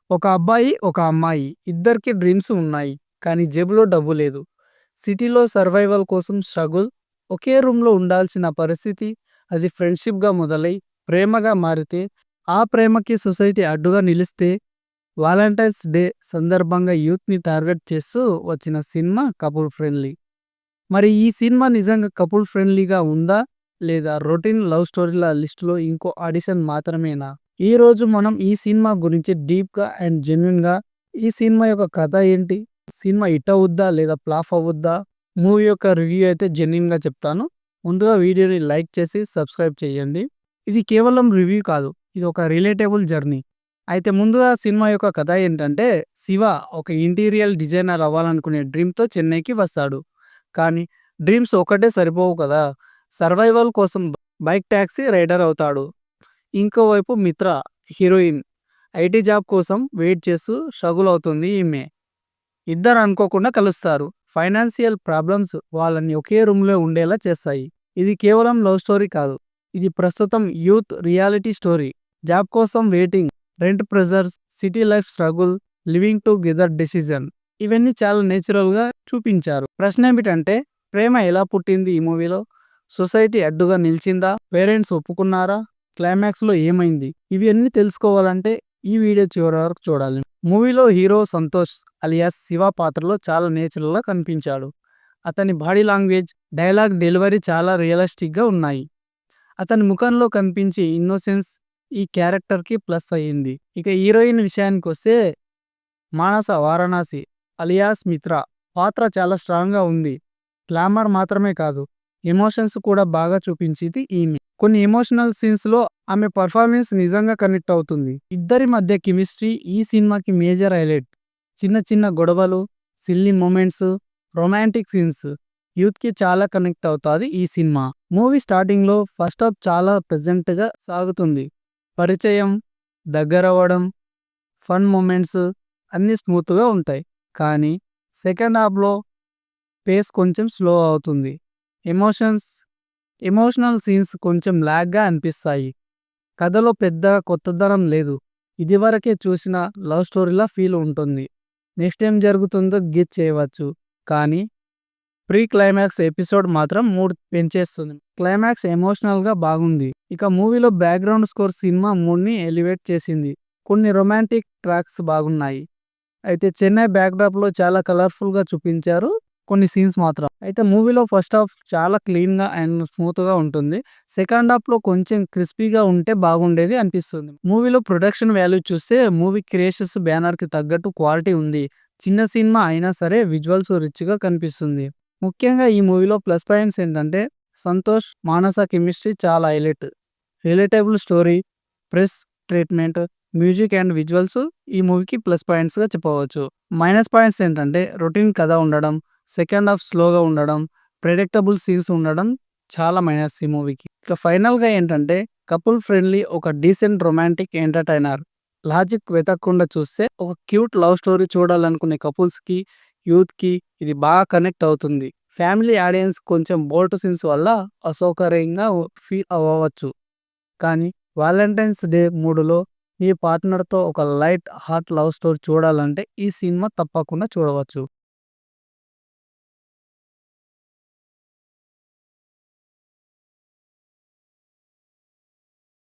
ఒక అబ్బాయి, ఒక అమ్మాయి ఇద్దరికీ డ్రీమ్స్ ఉన్నాయి. కానీ జేబులో డబ్బు లేదు. సిటీలో సర్వైవల్ కోసం స్ట్రగుల్. ఒకే రూమ్‌లో ఉండాల్సిన పరిస్థితి. అది ఫ్రెండ్‌షిప్‌గా మొదలై ప్రేమగా మారితే, ఆ ప్రేమకి సొసైటీ అడ్డుగా నిలిస్తే, వాలంటైన్స్ డే సందర్భంగా యూత్‌ని టార్గెట్ చేస్తూ వచ్చిన సినిమా 'కపుల్ ఫ్రెండ్లీ'. మరి ఈ సినిమా నిజంగా కపుల్ ఫ్రెండ్లీగా ఉందా? లేదా రొటీన్ లవ్ స్టోరీల లిస్టులో ఇంకో ఆడిషన్ మాత్రమేనా? ఈరోజు మనం ఈ సినిమా గురించి డీప్‌గా అండ్ జెన్యూన్‌గా ఈ సినిమా యొక్క కథ ఏంటి? సినిమా హిట్ అవుద్దా? లేదా ఫ్లాప్ అవుద్దా? మూవీ యొక్క రివ్యూ అయితే జెన్యూన్‌గా చెప్తాను. ముందుగా వీడియోని లైక్ చేసి సబ్స్క్రైబ్ చేయండి. ఇది కేవలం రివ్యూ కాదు. ఇది ఒక రిలేటబుల్ జర్నీ. అయితే ముందుగా సినిమా యొక్క కథ ఏంటంటే, శివ ఒక ఇంటీరియర్ డిజైనర్ అవ్వాలనుకునే డ్రీమ్‌తో చెన్నైకి వస్తాడు. కానీ డ్రీమ్స్ ఒక్కటే సరిపోవు కదా! సర్వైవల్ కోసం బైక్ టాక్సీ రైడర్ అవుతాడు. ఇంకోవైపు మిత్ర హీరోయిన్ ఐటీ జాబ్ కోసం వెయిట్ చేస్తూ స్ట్రగుల్ అవుతుంది ఈమె. ఇద్దరు అనుకోకుండా కలుస్తారు. ఫైనాన్షియల్ ప్రాబ్లమ్స్ వాళ్ళని ఒకే రూమ్‌లో ఉండేలా చేస్తాయి. ఇది కేవలం లవ్ స్టోరీ కాదు. ఇది ప్రస్తుతం యూత్ రియాలిటీ స్టోరీ. జాబ్ కోసం waiting, rent pressures, city life struggle, living together decision, ఇవన్నీ చాలా నేచురల్‌గా చూపించారు. ప్రశ్న ఏమిటంటే, ప్రేమ ఎలా పుట్టింది ఈ మూవీలో? సొసైటీ అడ్డుగా నిలిచిందా? పేరెంట్స్ ఒప్పుకున్నారా? క్లైమాక్స్‌లో ఏమైంది? ఇవన్నీ తెలుసుకోవాలంటే ఈ వీడియో చివరి వరకు చూడాలి. మూవీలో హీరో సంతోష్ అలియాస్ శివ పాత్రలో చాలా నేచురల్‌గా కనిపించాడు. అతని బాడీ లాంగ్వేజ్, డైలాగ్ డెలివరీ చాలా రియలిస్టిక్‌గా ఉన్నాయి. అతని ముఖంలో కనిపించే ఇన్నోసెన్స్ ఈ క్యారెక్టర్‌కి ప్లస్ అయ్యింది. ఇక హీరోయిన్ విషయానికొస్తే మానస వారణాసి అలియాస్ మిత్ర పాత్ర చాలా స్ట్రాంగ్‌గా ఉంది. గ్లామర్ మాత్రమే కాదు, ఎమోషన్స్ కూడా బాగా చూపించింది ఈమె. కొన్ని ఎమోషనల్ సీన్స్‌లో ఆమె పర్ఫార్మెన్స్ నిజంగా కనెక్ట్ అవుతుంది. ఇద్దరి మధ్య కెమిస్ట్రీ ఈ సినిమాకి మేజర్ హైలైట్. చిన్న చిన్న గొడవలు, సిల్లీ మొమెంట్స్, రొమాంటిక్ సీన్స్ యూత్‌కి చాలా కనెక్ట్ అవుతాది ఈ సినిమా. మూవీ స్టార్టింగ్‌లో ఫస్ట్ హాఫ్ చాలా ప్లెజెంట్‌గా సాగుతుంది. పరిచయం, దగ్గరవ్వడం, ఫన్ మొమెంట్స్ అన్నీ స్మూత్‌గా ఉంటాయి. కానీ సెకండ్ హాఫ్‌లో పేస్ కొంచెం స్లో అవుతుంది. ఎమోషన్స్ ఎమోషనల్ సీన్స్ కొంచెం లాగ్‌గా అనిపిస్తాయి. కథలో పెద్దగా కొత్తదనం లేదు. ఇదివరకే చూసిన లవ్ స్టోరీలా ఫీల్ ఉంటుంది. నెక్స్ట్ ఏం జరుగుతుందో గెస్ చేయవచ్చు. కానీ ప్రీ క్లైమాక్స్ ఎపిసోడ్ మాత్రం మూడ్ పెంచేస్తుంది. క్లైమాక్స్ ఎమోషనల్‌గా బాగుంది. ఇక మూవీలో బ్యాక్‌గ్రౌండ్ స్కోర్ సినిమా మూడ్‌ని ఎలివేట్ చేసింది. కొన్ని రొమాంటిక్ ట్రాక్స్ బాగున్నాయి. అయితే చెన్నై బ్యాక్‌డ్రాప్‌లో చాలా కలర్‌ఫుల్‌గా చూపించారు కొన్ని సీన్స్ మాత్రం. అయితే మూవీలో ఫస్ట్ హాఫ్ చాలా క్లీన్‌గా అండ్ స్మూత్‌గా ఉంటుంది. సెకండ్ హాఫ్‌లో కొంచెం క్రిస్పీగా ఉంటే బాగుండేది అనిపిస్తుంది. మూవీలో ప్రొడక్షన్ వాల్యూ చూస్తే మూవీ క్రియేషన్స్ బ్యానర్‌కి తగ్గట్టు క్వాలిటీ ఉంది. చిన్న సినిమా అయినా సరే విజువల్స్ రిచ్‌గా కనిపిస్తుంది. ముఖ్యంగా ఈ మూవీలో ప్లస్ పాయింట్స్ ఏంటంటే, సంతోష్, మానస కెమిస్ట్రీ చాలా highlight. Relatable story, press treatment, music and visuals ఈ మూవీకి ప్లస్ పాయింట్స్‌గా చెప్పవచ్చు. మైనస్ పాయింట్స్ ఏంటంటే, రొటీన్ కథ ఉండడం, సెకండ్ హాఫ్ స్లోగా ఉండడం, ప్రెడిక్టబుల్ సీన్స్ ఉండడం చాలా మైనస్ ఈ మూవీకి. ఇక ఫైనల్‌గా ఏంటంటే, కపుల్ ఫ్రెండ్లీ ఒక డీసెంట్ రొమాంటిక్ ఎంటర్‌టైనర్. లాజిక్ వెతకకుండా చూస్తే ఒక క్యూట్ లవ్ స్టోరీ చూడాలనుకునే కపుల్స్‌కి, యూత్‌కి ఇది బాగా కనెక్ట్ అవుతుంది. ఫ్యామిలీ ఆడియన్స్ కొంచెం బోల్డ్ సీన్స్ వల్ల అసౌకర్యంగా ఫీల్ అవ్వవచ్చు. కానీ వాలంటైన్స్ డే మూడ్‌లో మీ పార్ట్నర్‌తో ఒక లైట్ హార్ట్ లవ్ స్టోరీ చూడాలంటే ఈ సినిమా తప్పకుండా చూడవచ్చు.